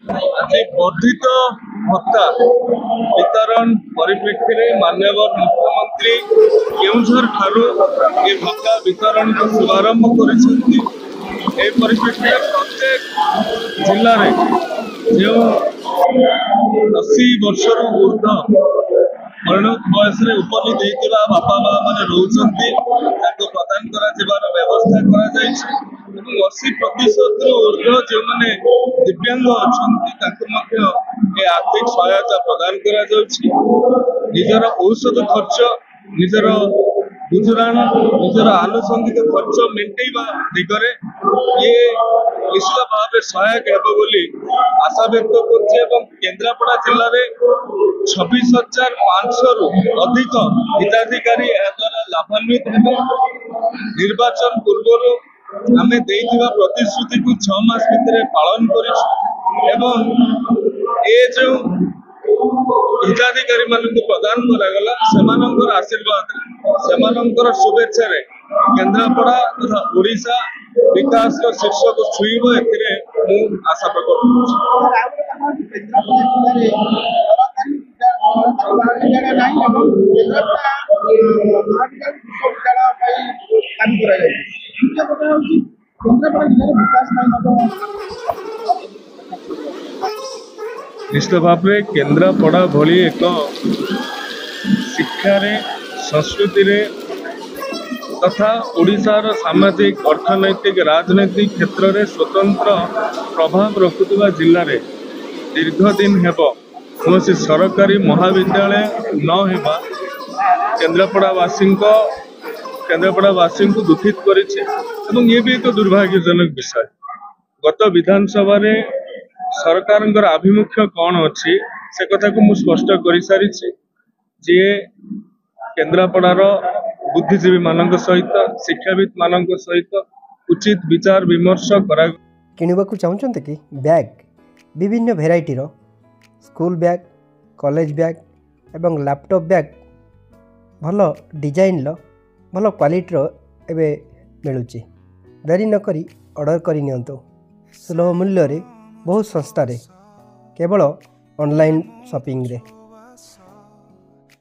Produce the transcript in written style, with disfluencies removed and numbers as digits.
आज वर्धित भत्ता वितरण परिप्रेक्षी माननीय मुख्यमंत्री केउझर ठारू ये भत्ता वितरण का शुभारंभ कर परिप्रेक्षी प्रत्येक जिले में जो 80 वर्ष ऊर्ध परिणत बयस उपनीत बापा माँ मैंने रोच प्रदान कर व्यवस्था कर 80% ऊर्ध जो मैंने दिव्यांग अच्छा आर्थिक सहायता प्रदान कर औषध खर्च निजर गुजराण निजर आनुषंगिक खर्च मेटेवा दिगरे ये निश्चित भाव में सहायक होली आशा व्यक्त कर केन्द्रापड़ा जिले में 26,500 रु अधिक हिताधिकारी द्वारा लाभान्वित है। निर्वाचन पूर्व आम प्रतिश्रुति को 6 मास भितर पालन कर जो हिताधिकारी मानक प्रदान करागला सेमानंकर आशीर्वाद सेमानंकर शुभेच्छा केन्द्रापड़ा तथा ओडिशा विकास शीर्ष को छुईब ए आशा निश्चित भाव में केन्द्रापड़ा भली एक शिक्षा संस्कृति तथा ओडिशार सामाजिक अर्थनैतिक राजनैतिक क्षेत्र में स्वतंत्र प्रभाव रखुवा जिले में दीर्घ दिन हेब कौन सरकारी महाविद्यालय न होगा केन्द्रापड़ावासी को दुखित कर ये भी एक दुर्भाग्यजनक विषय। गत विधानसभा सरकार आभिमुख्य कौन अच्छी से कथा को मुझे स्पष्ट कर सारी जी केन्द्रापड़ार बुद्धिजीवी मान सहित शिक्षाविद मान सहित उचित विचार विमर्श करा किणवा चाहते कि बैग विभिन्न भेराइटीर स्कूल बैग कॉलेज बैग एवं लैपटॉप बैग भल डिजाइन भल क्वालिटीर एवं मिलूँ देरी नक ऑर्डर करनी सुलभ मूल्य बहुत सस्तार केवल ऑनलाइन शॉपिंग रे।